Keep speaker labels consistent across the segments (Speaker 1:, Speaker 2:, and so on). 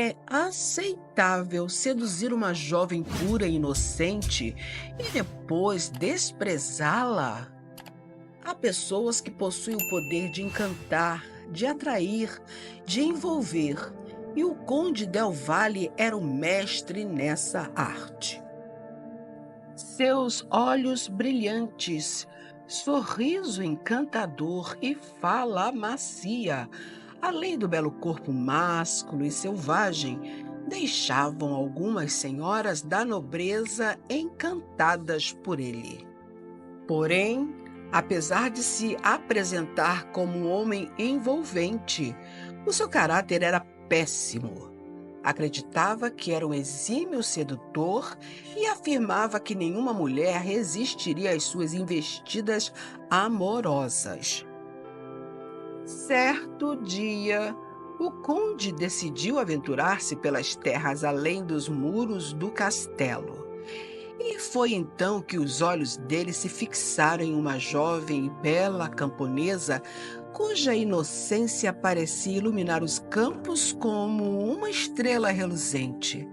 Speaker 1: É aceitável seduzir uma jovem pura e inocente e depois desprezá-la? Há pessoas que possuem o poder de encantar, de atrair, de envolver, e o Conde Del Valle era o mestre nessa arte. Seus olhos brilhantes, sorriso encantador e fala macia, além do belo corpo másculo e selvagem, deixavam algumas senhoras da nobreza encantadas por ele. Porém, apesar de se apresentar como um homem envolvente, o seu caráter era péssimo. Acreditava que era um exímio sedutor e afirmava que nenhuma mulher resistiria às suas investidas amorosas. Certo dia, o conde decidiu aventurar-se pelas terras além dos muros do castelo. E foi então que os olhos dele se fixaram em uma jovem e bela camponesa cuja inocência parecia iluminar os campos como uma estrela reluzente.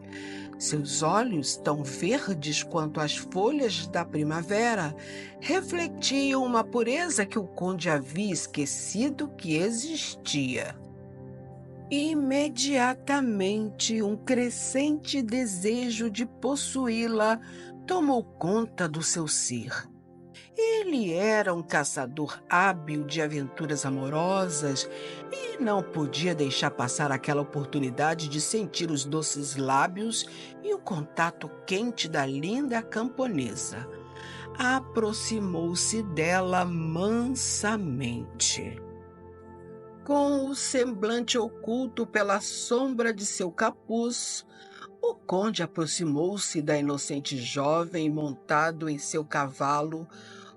Speaker 1: Seus olhos, tão verdes quanto as folhas da primavera, refletiam uma pureza que o conde havia esquecido que existia. Imediatamente, um crescente desejo de possuí-la tomou conta do seu ser. Ele era um caçador hábil de aventuras amorosas e não podia deixar passar aquela oportunidade de sentir os doces lábios e o contato quente da linda camponesa. Aproximou-se dela mansamente. Com o semblante oculto pela sombra de seu capuz, o conde aproximou-se da inocente jovem montado em seu cavalo,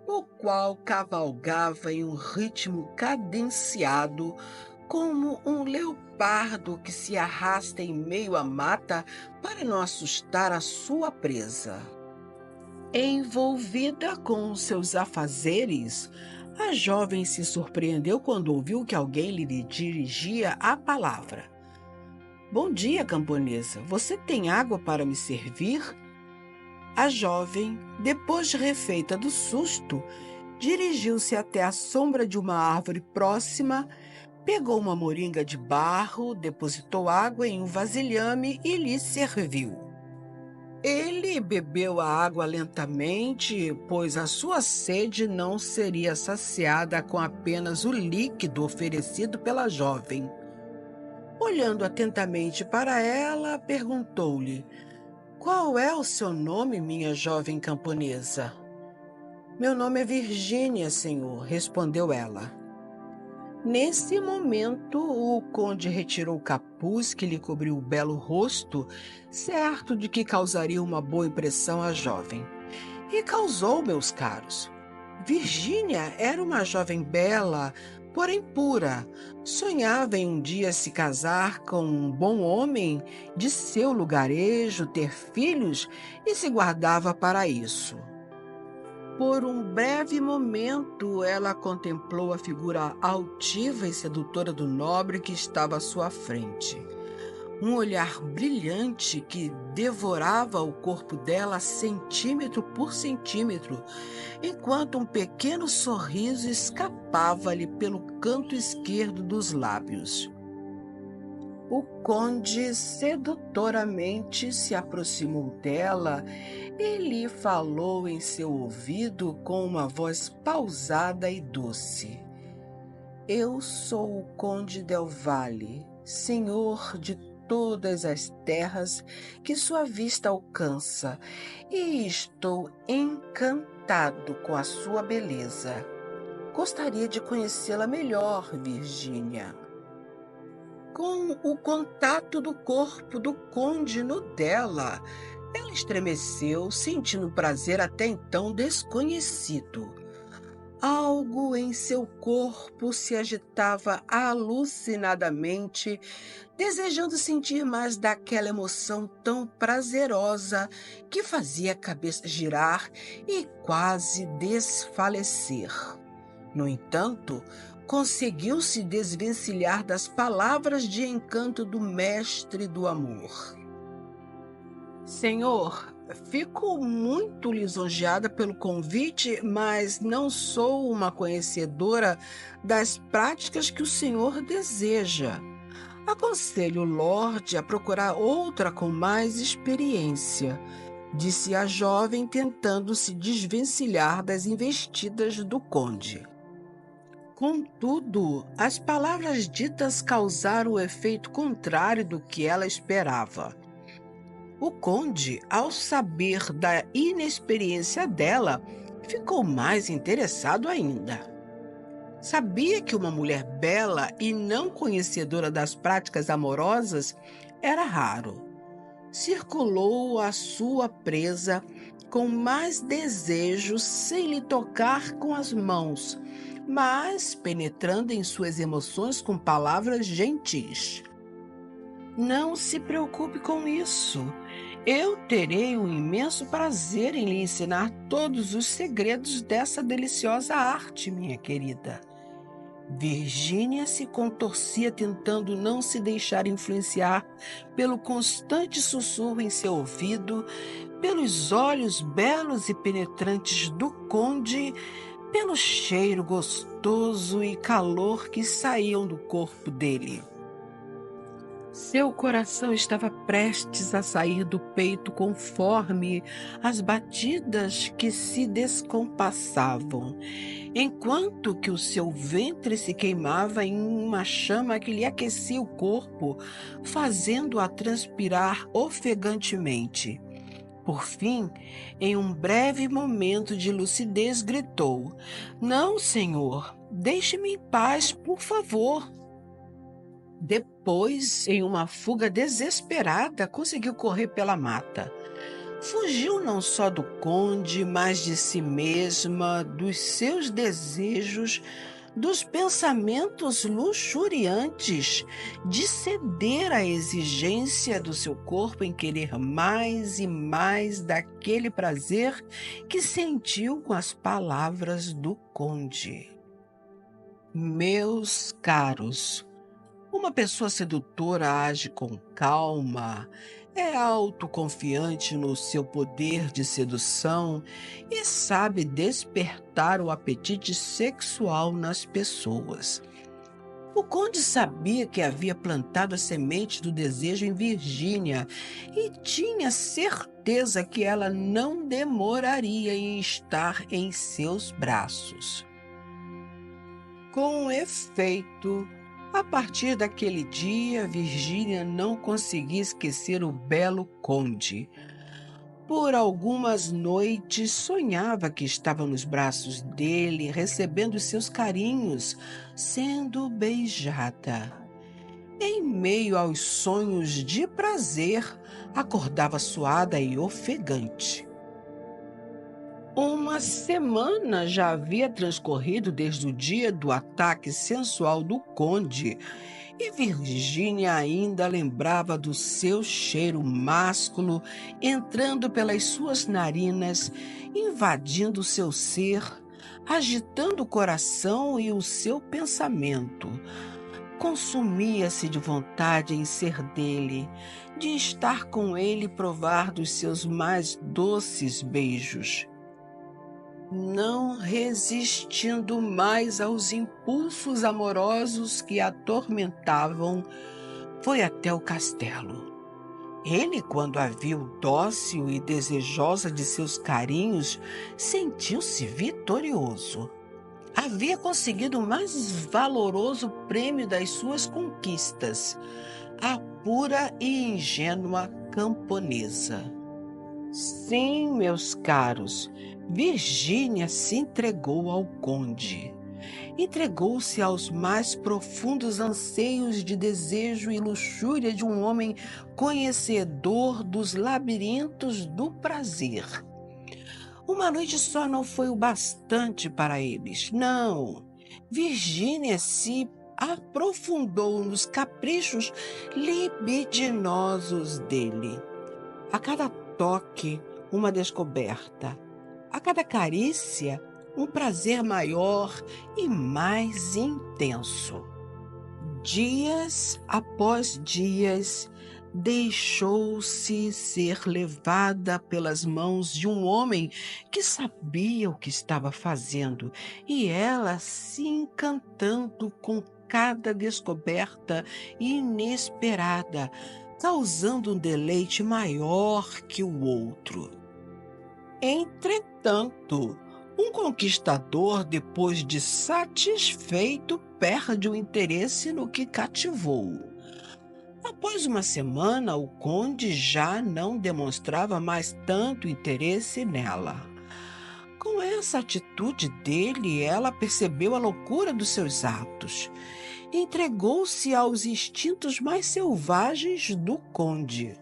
Speaker 1: o qual cavalgava em um ritmo cadenciado, como um leopardo que se arrasta em meio à mata para não assustar a sua presa. Envolvida com seus afazeres, a jovem se surpreendeu quando ouviu que alguém lhe dirigia a palavra. "Bom dia, camponesa. Você tem água para me servir?" A jovem, depois de refeita do susto, dirigiu-se até a sombra de uma árvore próxima, pegou uma moringa de barro, depositou água em um vasilhame e lhe serviu. Ele bebeu a água lentamente, pois a sua sede não seria saciada com apenas o líquido oferecido pela jovem. Olhando atentamente para ela, perguntou-lhe: "Qual é o seu nome, minha jovem camponesa?" "Meu nome é Virgínia, senhor", respondeu ela. Nesse momento, o conde retirou o capuz que lhe cobriu o belo rosto, certo de que causaria uma boa impressão à jovem. E causou, meus caros. Virgínia era uma jovem bela, porém pura. Sonhava em um dia se casar com um bom homem de seu lugarejo, ter filhos e se guardava para isso. Por um breve momento, ela contemplou a figura altiva e sedutora do nobre que estava à sua frente. Um olhar brilhante que devorava o corpo dela centímetro por centímetro, enquanto um pequeno sorriso escapava-lhe pelo canto esquerdo dos lábios. O conde sedutoramente se aproximou dela e lhe falou em seu ouvido com uma voz pausada e doce. "Eu sou o Conde Del Valle, senhor de todas as terras que sua vista alcança, e estou encantado com a sua beleza. Gostaria de conhecê-la melhor, Virgínia." Com o contato do corpo do conde no dela, ela estremeceu, sentindo um prazer até então desconhecido. Algo em seu corpo se agitava alucinadamente, desejando sentir mais daquela emoção tão prazerosa que fazia a cabeça girar e quase desfalecer. No entanto, conseguiu se desvencilhar das palavras de encanto do mestre do amor. Senhor, fico muito lisonjeada pelo convite, mas não sou uma conhecedora das práticas que o senhor deseja. Aconselho o Lorde a procurar outra com mais experiência, disse a jovem, tentando se desvencilhar das investidas do conde. Contudo, as palavras ditas causaram o efeito contrário do que ela esperava. O conde, ao saber da inexperiência dela, ficou mais interessado ainda. Sabia que uma mulher bela e não conhecedora das práticas amorosas era raro. Circulou a sua presa com mais desejo sem lhe tocar com as mãos, mas penetrando em suas emoções com palavras gentis. Não se preocupe com isso. Eu terei um imenso prazer em lhe ensinar todos os segredos dessa deliciosa arte, minha querida. Virgínia se contorcia tentando não se deixar influenciar pelo constante sussurro em seu ouvido, pelos olhos belos e penetrantes do conde, pelo cheiro gostoso e calor que saíam do corpo dele. Seu coração estava prestes a sair do peito conforme as batidas que se descompassavam, enquanto que o seu ventre se queimava em uma chama que lhe aquecia o corpo, fazendo-a transpirar ofegantemente. Por fim, em um breve momento de lucidez, gritou: "Não, senhor, deixe-me em paz, por favor." Depois, em uma fuga desesperada, conseguiu correr pela mata. Fugiu não só do conde, mas de si mesma, dos seus desejos, dos pensamentos luxuriantes, de ceder à exigência do seu corpo em querer mais e mais daquele prazer que sentiu com as palavras do conde. Meus caros, uma pessoa sedutora age com calma, é autoconfiante no seu poder de sedução e sabe despertar o apetite sexual nas pessoas. O conde sabia que havia plantado a semente do desejo em Virgínia e tinha certeza que ela não demoraria em estar em seus braços. Com efeito, a partir daquele dia, Virgínia não conseguia esquecer o belo conde. Por algumas noites sonhava que estava nos braços dele, recebendo seus carinhos, sendo beijada. Em meio aos sonhos de prazer, acordava suada e ofegante. Uma semana já havia transcorrido desde o dia do ataque sensual do conde, e Virgínia ainda lembrava do seu cheiro másculo entrando pelas suas narinas, invadindo seu ser, agitando o coração e o seu pensamento. Consumia-se de vontade em ser dele, de estar com ele e provar dos seus mais doces beijos. Não resistindo mais aos impulsos amorosos que a atormentavam, foi até o castelo. Ele, quando a viu dócil e desejosa de seus carinhos, sentiu-se vitorioso. Havia conseguido o mais valoroso prêmio das suas conquistas, a pura e ingênua camponesa. Sim, meus caros, Virgínia se entregou ao conde. Entregou-se aos mais profundos anseios de desejo e luxúria de um homem conhecedor dos labirintos do prazer. Uma noite só não foi o bastante para eles. Não, Virgínia se aprofundou nos caprichos libidinosos dele. A cada toque, uma descoberta. A cada carícia, um prazer maior e mais intenso. Dias após dias, deixou-se ser levada pelas mãos de um homem que sabia o que estava fazendo, e ela se encantando com cada descoberta inesperada, causando um deleite maior que o outro. Entretanto, um conquistador, depois de satisfeito, perde o interesse no que cativou. Após uma semana, o conde já não demonstrava mais tanto interesse nela. Com essa atitude dele, ela percebeu a loucura dos seus atos. Entregou-se aos instintos mais selvagens do conde.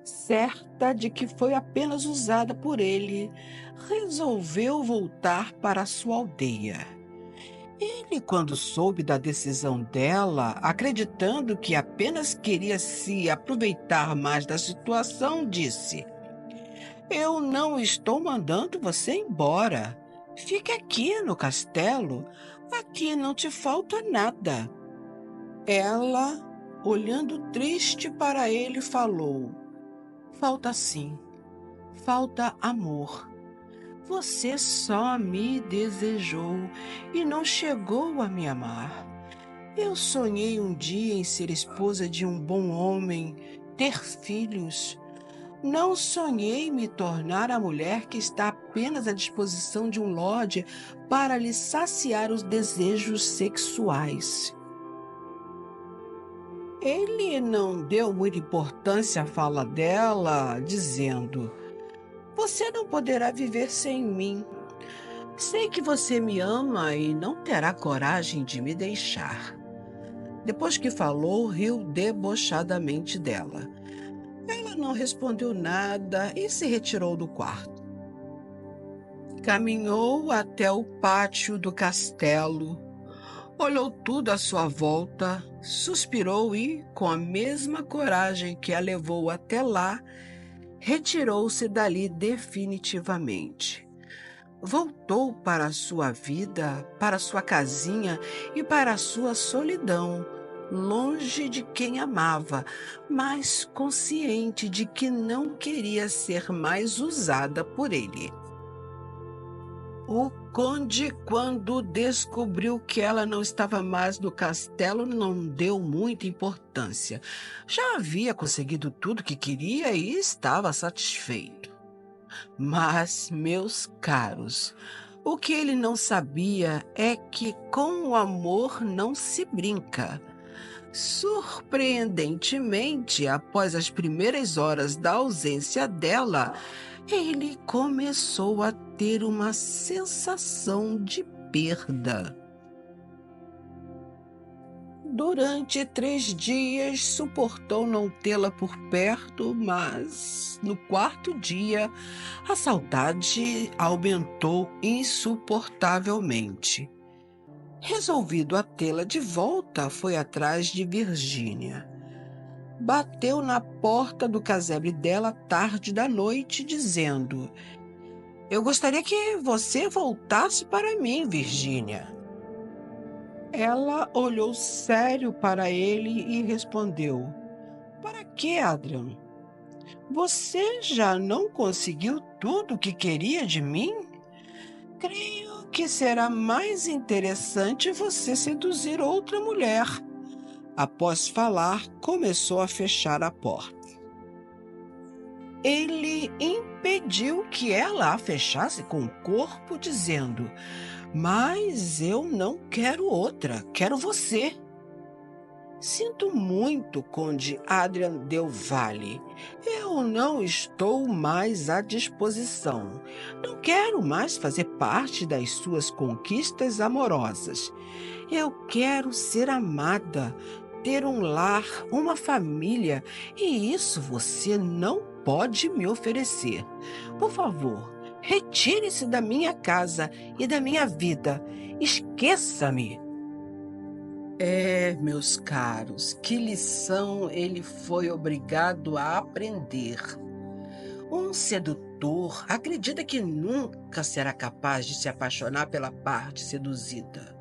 Speaker 1: Certa de que foi apenas usada por ele, resolveu voltar para sua aldeia. Ele, quando soube da decisão dela, acreditando que apenas queria se aproveitar mais da situação, disse: Eu não estou mandando você embora. Fique aqui no castelo. Aqui não te falta nada. Ela, olhando triste para ele, falou: Falta sim, falta amor. Você só me desejou e não chegou a me amar. Eu sonhei um dia em ser esposa de um bom homem, ter filhos. Não sonhei me tornar a mulher que está apenas à disposição de um lorde para lhe saciar os desejos sexuais. Ele não deu muita importância à fala dela, dizendo: Você não poderá viver sem mim. Sei que você me ama e não terá coragem de me deixar. Depois que falou, riu debochadamente dela. Ela não respondeu nada e se retirou do quarto. Caminhou até o pátio do castelo, olhou tudo à sua volta, suspirou e, com a mesma coragem que a levou até lá, retirou-se dali definitivamente. Voltou para a sua vida, para a sua casinha e para a sua solidão, longe de quem amava, mas consciente de que não queria ser mais usada por ele. O conde, quando descobriu que ela não estava mais no castelo, não deu muita importância. Já havia conseguido tudo que queria e estava satisfeito. Mas, meus caros, o que ele não sabia é que com o amor não se brinca. Surpreendentemente, após as primeiras horas da ausência dela, ele começou a ter uma sensação de perda. Durante 3 dias, suportou não tê-la por perto, mas no 4º dia, a saudade aumentou insuportavelmente. Resolvido a tê-la de volta, foi atrás de Virgínia. Bateu na porta do casebre dela tarde da noite, dizendo: Eu gostaria que você voltasse para mim, Virgínia. Ela olhou sério para ele e respondeu: Para que, Adrian? Você já não conseguiu tudo o que queria de mim? Creio que será mais interessante você seduzir outra mulher. Após falar, começou a fechar a porta. Ele impediu que ela a fechasse com o corpo, dizendo: Mas eu não quero outra, quero você. Sinto muito, Conde Adrian Del Valle. Eu não estou mais à disposição. Não quero mais fazer parte das suas conquistas amorosas. Eu quero ser amada, ter um lar, uma família, e isso você não pode me oferecer. Por favor, retire-se da minha casa e da minha vida. Esqueça-me. Meus caros, que lição ele foi obrigado a aprender. Um sedutor acredita que nunca será capaz de se apaixonar pela parte seduzida.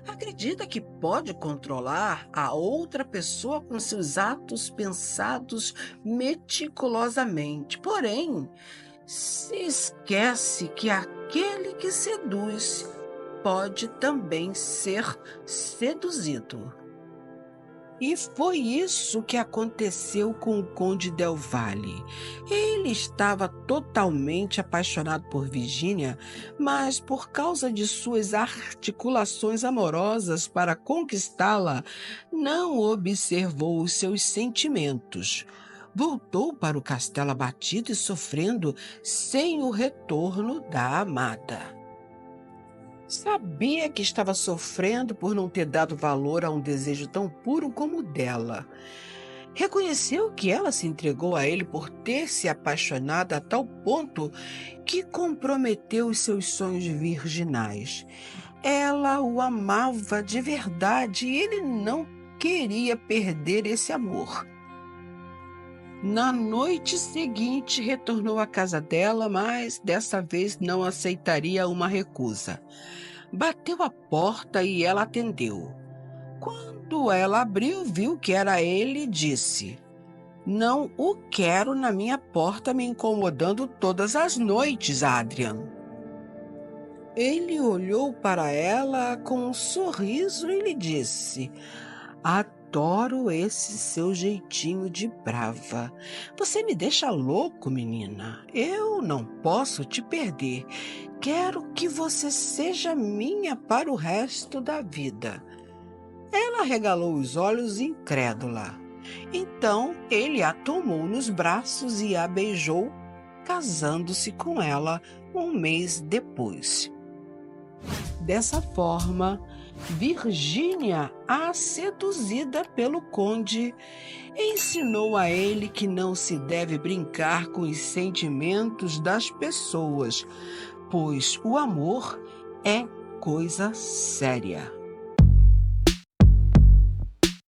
Speaker 1: Acredita que pode controlar a outra pessoa com seus atos pensados meticulosamente. Porém, se esquece que aquele que seduz pode também ser seduzido. E foi isso que aconteceu com o Conde Del Valle. Ele estava totalmente apaixonado por Virginia, mas por causa de suas articulações amorosas para conquistá-la, não observou os seus sentimentos. Voltou para o castelo abatido e sofrendo sem o retorno da amada. Sabia que estava sofrendo por não ter dado valor a um desejo tão puro como o dela. Reconheceu que ela se entregou a ele por ter se apaixonado a tal ponto que comprometeu os seus sonhos virginais. Ela o amava de verdade e ele não queria perder esse amor. Na noite seguinte, retornou à casa dela, mas dessa vez não aceitaria uma recusa. Bateu à porta e ela atendeu. Quando ela abriu, viu que era ele e disse: "Não o quero na minha porta me incomodando todas as noites, Adrian." Ele olhou para ela com um sorriso e lhe disse: "Adoro esse seu jeitinho de brava. Você me deixa louco, menina. Eu não posso te perder. Quero que você seja minha para o resto da vida." Ela regalou os olhos incrédula. Então ele a tomou nos braços e a beijou, casando-se com ela um mês depois. Dessa forma, Virgínia, a seduzida pelo conde, ensinou a ele que não se deve brincar com os sentimentos das pessoas, pois o amor é coisa séria.